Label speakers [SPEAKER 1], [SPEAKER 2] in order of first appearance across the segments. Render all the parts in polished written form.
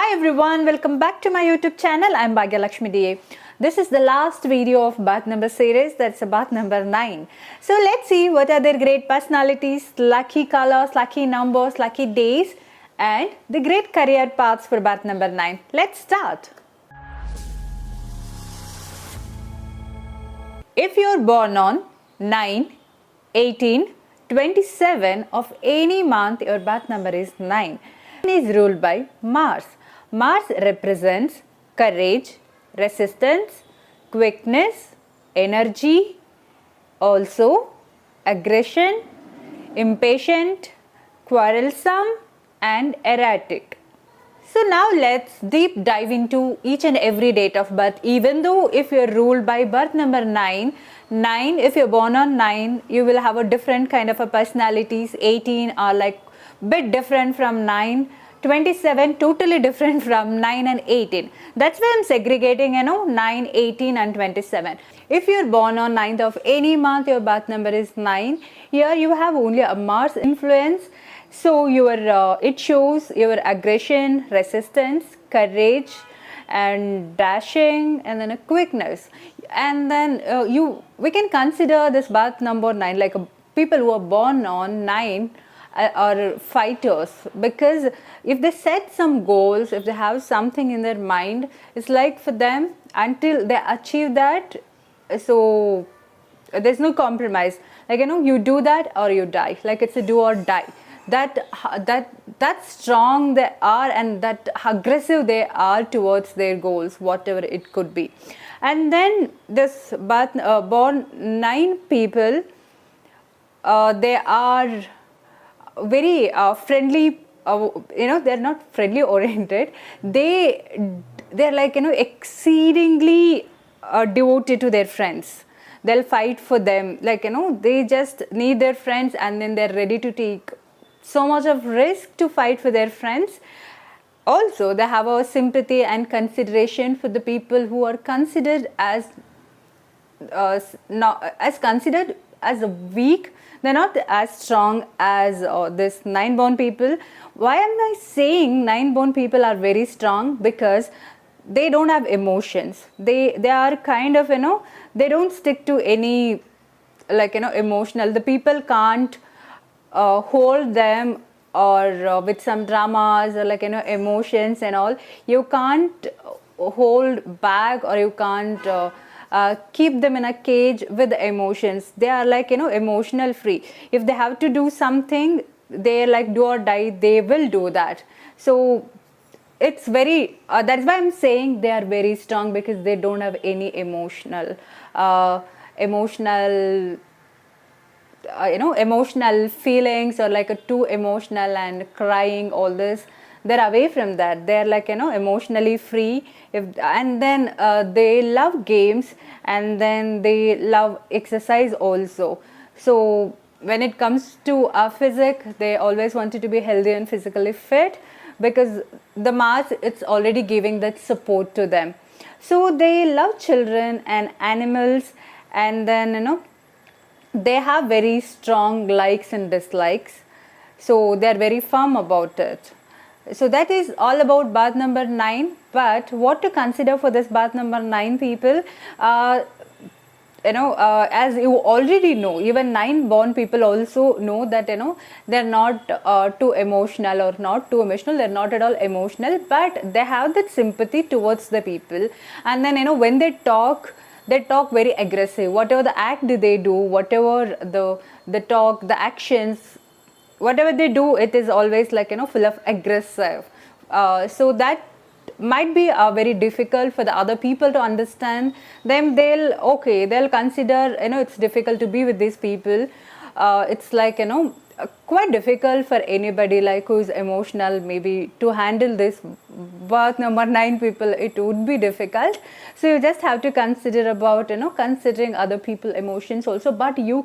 [SPEAKER 1] Hi everyone, welcome back to my YouTube channel. I'm Bhagyalakshmi D A. This is the last video of birth number series, that's birth number 9. So let's see what are their great personalities, lucky colors, lucky numbers, lucky days and the great career paths for birth number 9. Let's start. If you're born on 9, 18, 27 of any month, your birth number is 9. Is ruled by Mars. Mars represents courage, resistance, quickness, energy, also aggression, impatient, quarrelsome and erratic. So now let's deep dive into each and every date of birth. Even though if you're ruled by birth number 9, if you're born on 9, you will have a different kind of a personalities. 18 are like bit different from 9. 27 totally different from 9 and 18. That's why I'm segregating 9, 18 and 27. If you're born on 9th of any month, your birth number is 9. Here you have only a Mars influence. So it shows your aggression, resistance, courage and dashing and then a quickness. And then we can consider this birth number 9 like people who are born on 9 are fighters, because if they set some goals, if they have something in their mind, it's like for them until they achieve that, so there's no compromise. Like you do that or you die. Like it's a do or die. That strong they are and that aggressive they are towards their goals, whatever it could be. And then this born 9 people, they are very friendly. They're not friendly oriented. They're like exceedingly devoted to their friends. They'll fight for them. Like they just need their friends, and then they're ready to take so much of risk to fight for their friends. Also, they have a sympathy and consideration for the people who are considered as considered as weak. They're not as strong as this 9-born people. Why am I saying 9-born people are very strong? Because they don't have emotions. They are kind of they don't stick to any emotional. The people can't hold them or with some dramas or emotions and all. You can't hold back, or you can't keep them in a cage with emotions. They are emotional free. If they have to do something, they're like do or die, they will do that. So it's very that's why I'm saying they are very strong, because they don't have any emotional feelings, or too emotional and crying, all this. They're away from that. They're emotionally free. And then they love games, and then they love exercise also. So when it comes to physics, they always wanted to be healthy and physically fit, because the Mars, it's already giving that support to them. So they love children and animals, and then they have very strong likes and dislikes. So they're very firm about it. So that is all about birth number 9. But what to consider for this birth number 9 people, as you already know, even 9-born people also know that they're not too emotional or not too emotional. They're not at all emotional, but they have that sympathy towards the people. And then when they talk very aggressive. Whatever the act they do, whatever the talk, the actions, whatever they do, it is always full of aggressive. So that might be very difficult for the other people to understand them. They'll consider it's difficult to be with these people. It's quite difficult for anybody who's emotional, maybe to handle this birth number 9 people. It would be difficult. So you just have to consider about considering other people's emotions also. But you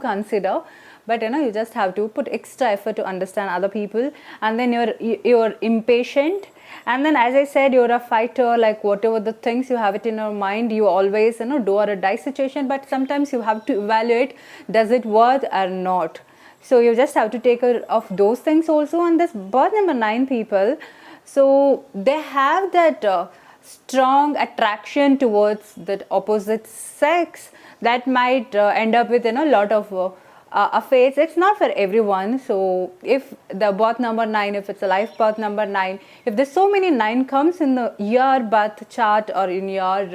[SPEAKER 1] just have to put extra effort to understand other people. And then you're impatient, and then as I said, you're a fighter. Like whatever the things you have it in your mind, you always do or die situation. But sometimes you have to evaluate, does it worth or not. So you just have to take care of those things also. And this birth number 9 people, So they have that strong attraction towards the opposite sex that might end up with a lot of affairs. It's not for everyone. So if the birth number 9, if it's a life birth number 9, if there's so many 9 comes in the year birth chart or in your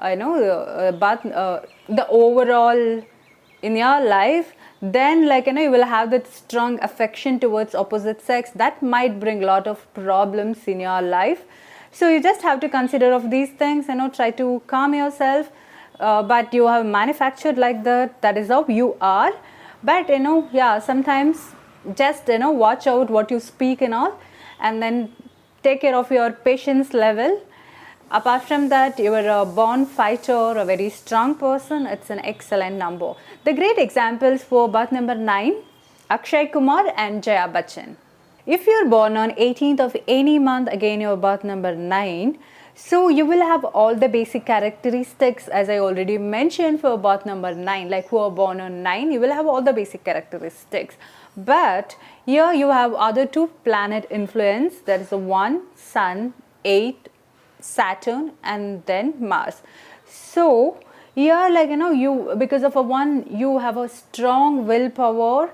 [SPEAKER 1] birth, the overall in your life, then you will have that strong affection towards opposite sex that might bring a lot of problems in your life. So you just have to consider of these things, try to calm yourself. But you have manufactured like that is how you are. But sometimes just watch out what you speak and all, and then take care of your patience level. Apart from that, you are a born fighter, a very strong person. It's an excellent number. The great examples for birth number 9, Akshay Kumar and Jaya Bachchan. If you're born on 18th of any month, again your birth number 9, so you will have all the basic characteristics as I already mentioned for birth number 9. Like who are born on 9, you will have all the basic characteristics. But here you have other 2 planet influence. There is a 1, Sun, 8, Saturn, and then Mars. So here you, because of a 1, you have a strong willpower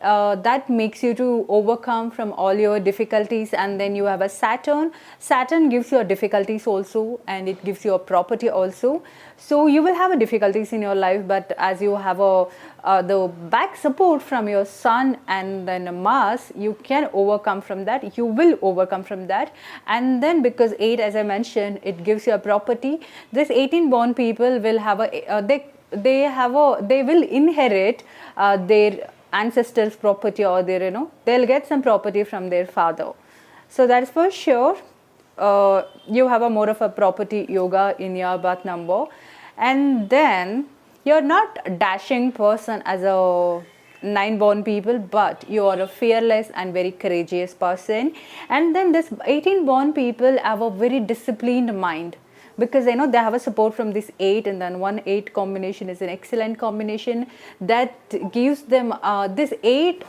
[SPEAKER 1] that makes you to overcome from all your difficulties. And then you have a Saturn. Saturn gives you a difficulties also, and it gives you a property also. So you will have a difficulties in your life, but as you have the back support from your Sun and then Mars, you can overcome from that. You will overcome from that. And then because 8, as I mentioned, it gives you a property. This 18 born people will have they will inherit their ancestors' property, or their they'll get some property from their father. So that's for sure. You have a more of a property yoga in your birth number. And then you're not a dashing person as a 9 born people, but you are a fearless and very courageous person. And then this 18 born people have a very disciplined mind, because they have a support from this 8, and then 1-8 combination is an excellent combination that gives them this 8,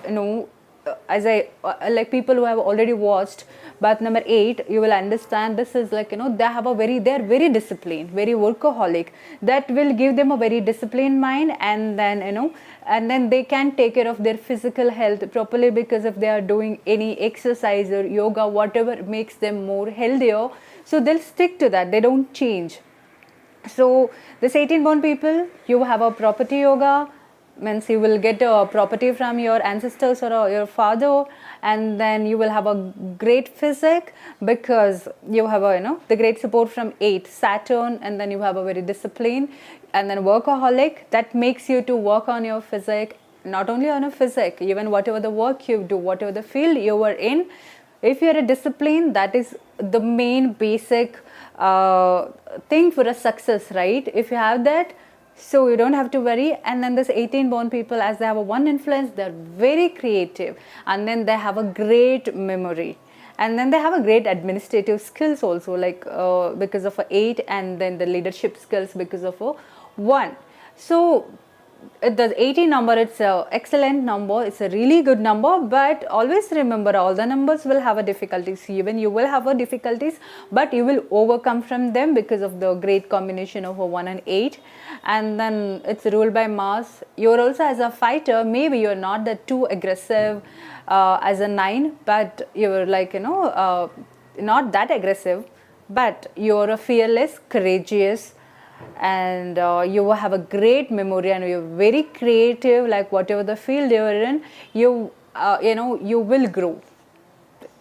[SPEAKER 1] as I like people who have already watched birth number 8, you will understand this is they're very disciplined, very workaholic. That will give them a very disciplined mind, and then and then they can take care of their physical health properly, because if they are doing any exercise or yoga, whatever makes them more healthier, so they'll stick to that, they don't change. So this 18 born people, you have a property yoga, means you will get a property from your ancestors or your father, and then you will have a great physique, because you have the great support from 8 Saturn, and then you have a very disciplined and then workaholic that makes you to work on your physique, not only on a physique, even whatever the work you do, whatever the field you are in, if you are a discipline, that is the main basic thing for a success, right? If you have that, so you don't have to worry. And then this 18 born people, as they have a 1 influence, they're very creative, and then they have a great memory, and then they have a great administrative skills also, like because of a 8, and then the leadership skills because of a 1. So the 18 number, it's an excellent number, it's a really good number, but always remember all the numbers will have a difficulties. Even you will have a difficulties, but you will overcome from them because of the great combination of a 1 and 8. And then it's ruled by Mars. You're also, as a fighter, maybe you're not that too aggressive as a 9, but you're not that aggressive, but you're a fearless, courageous, and you will have a great memory, and you're very creative, like whatever the field you're in, you will grow.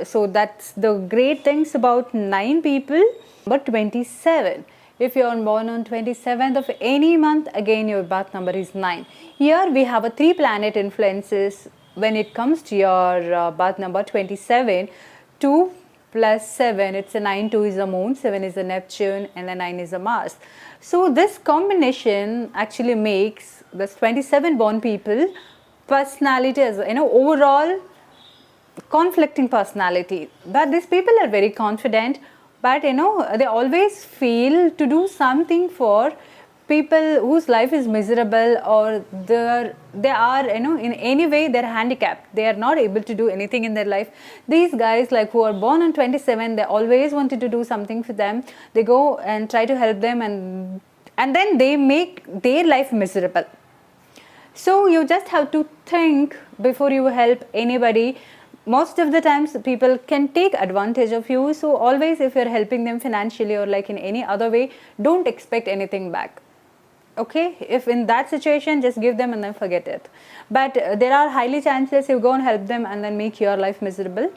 [SPEAKER 1] So that's the great things about 9 people. Number 27, if you're born on 27th of any month, again your birth number is 9. Here we have a 3 planet influences when it comes to your birth number 27. 2 plus 7, it's a 9, 2 is a moon, 7 is a Neptune, and the 9 is a Mars. So this combination actually makes this 27 born people personality as overall conflicting personality. But these people are very confident, but they always feel to do something for people whose life is miserable, or they are in any way they're handicapped, they are not able to do anything in their life. These guys, like, who are born on 27, they always wanted to do something for them. They go and try to help them, and then they make their life miserable. So you just have to think before you help anybody. Most of the times people can take advantage of you, so always, if you're helping them financially or like in any other way, don't expect anything back. Okay, if in that situation, just give them and then forget it. But there are highly chances you go and help them and then make your life miserable.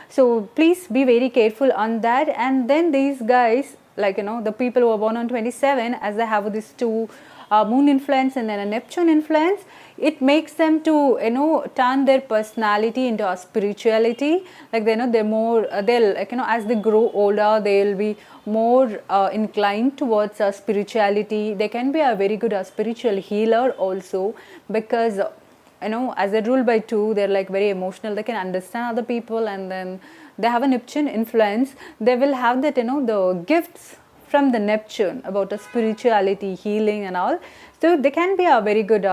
[SPEAKER 1] So please be very careful on that. And then these guys, like, the people who are born on 27, as they have this two moon influence and then a Neptune influence, it makes them to turn their personality into a spirituality. Like, they're more they'll, like, as they grow older, they'll be more inclined towards spirituality. They can be a very good spiritual healer also, because as they're ruled by 2, they're like very emotional. They can understand other people, and then they have a Neptune influence. They will have that the gifts from the Neptune about spirituality, healing and all. So they can be a very good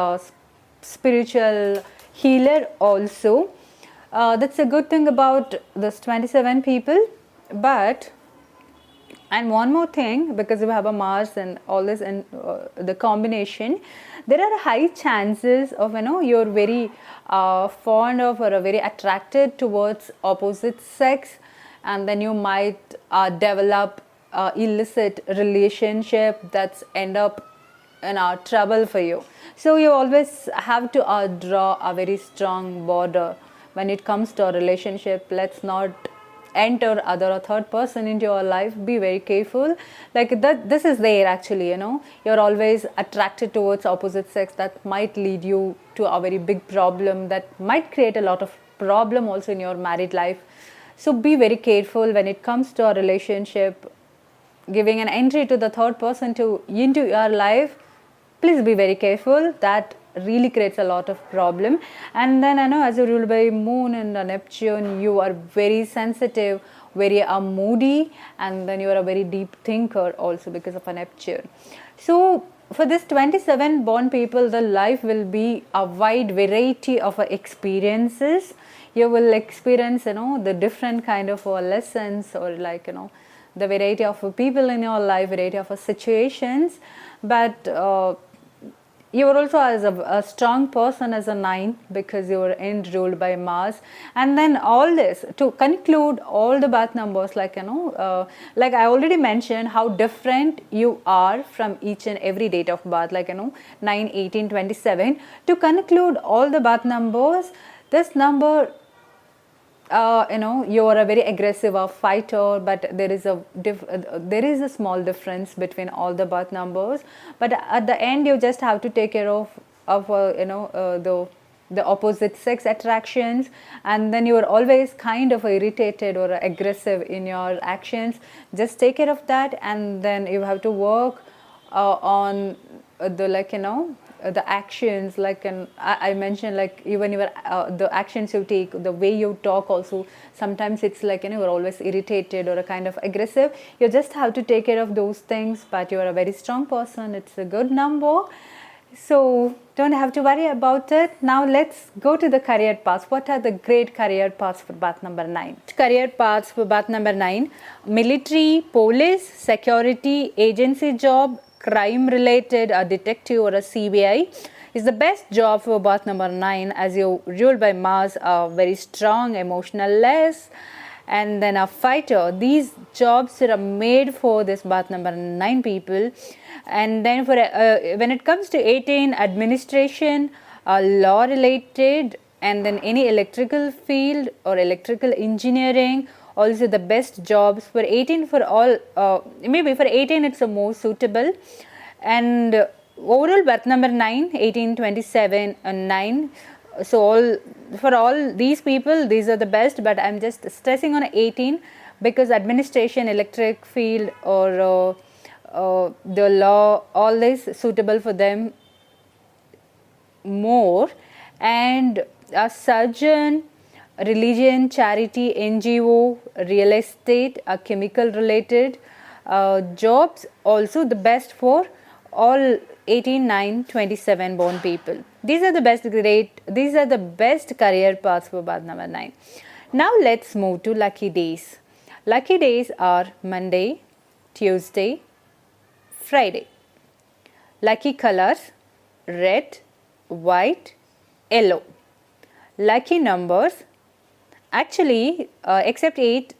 [SPEAKER 1] spiritual healer also. That's a good thing about this 27 people. But, and one more thing, because we have a Mars and all this and the combination, there are high chances of you're very fond of or very attracted towards opposite sex, and then you might develop illicit relationship that's end up in trouble for you. So you always have to draw a very strong border when it comes to a relationship. Let's not enter other or third person into your life. Be very careful. Like that, this is there actually, you're always attracted towards opposite sex. That might lead you to a very big problem, that might create a lot of problem also in your married life. So be very careful when it comes to a relationship, giving an entry to the third person into your life. Please be very careful. That really creates a lot of problem. And then as you're ruled by moon and Neptune, you are very sensitive, very moody, and then you are a very deep thinker also because of a Neptune. So for this 27 born people, the life will be a wide variety of experiences. You will experience the different kind of lessons, or like the variety of people in your life, variety of situations. But you are also as a strong person as a 9, because you are ruled by Mars. And then all this, to conclude all the birth numbers, like like I already mentioned how different you are from each and every date of birth, like 9, 18, 27. To conclude all the birth numbers, this number, you are a very aggressive fighter, but there is a small difference between all the birth numbers. But at the end, you just have to take care of the opposite sex attractions, and then you are always kind of irritated or aggressive in your actions. Just take care of that, and then you have to work on the actions, like I mentioned, like even the actions you take, the way you talk also, sometimes it's like you're always irritated or a kind of aggressive. You just have to take care of those things. But you're a very strong person. It's a good number, so don't have to worry about it. Now let's go to the career paths. What are the great career paths for birth number 9? Career paths for birth number 9: military, police, security, agency job, crime related, a detective or a CBI is the best job for birth number 9, as you ruled by Mars, are very strong, emotionless, and then a fighter. These jobs are made for this birth number 9 people. And then for when it comes to 18, administration, law related, and then any electrical field or electrical engineering, also the best jobs. For 18, for all, maybe for 18 it's the most suitable. And overall birth number 9, 18, 27 and 9, so for all these people, these are the best. But I'm just stressing on 18 because administration, electric field, or the law, all this suitable for them more. And a surgeon, religion, charity, NGO, real estate, chemical related jobs, also the best for all 18, 9, 27 born people. These are the best career paths for path number 9. Now let's move to lucky days. Lucky days are Monday, Tuesday, Friday. Lucky colors red, white, yellow. Lucky numbers, actually except 8,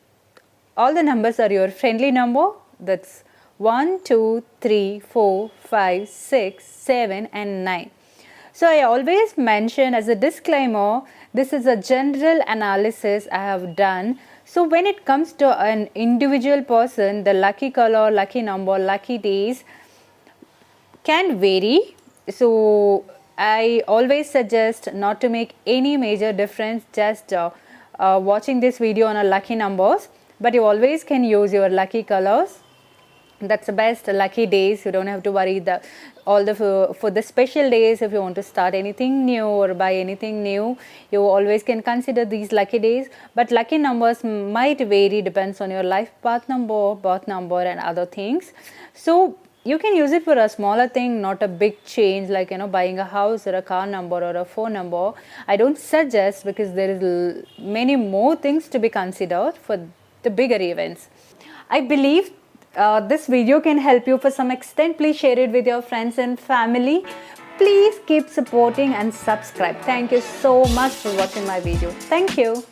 [SPEAKER 1] all the numbers are your friendly number. That's 1, 2, 3, 4, 5, 6, 7 and 9. So I always mention as a disclaimer, this is a general analysis I have done. So when it comes to an individual person, the lucky color, lucky number, lucky days can vary. So I always suggest not to make any major difference, just watching this video on a lucky numbers, but you always can use your lucky colors. That's the best lucky days. You don't have to worry for the special days. If you want to start anything new or buy anything new, you always can consider these lucky days. But lucky numbers might vary, depends on your life path number, birth number and other things. So you can use it for a smaller thing, not a big change like buying a house or a car number or a phone number. I don't suggest, because there is many more things to be considered for the bigger events. I believe this video can help you for some extent. Please share it with your friends and family. Please keep supporting and subscribe. Thank you so much for watching my video. Thank you.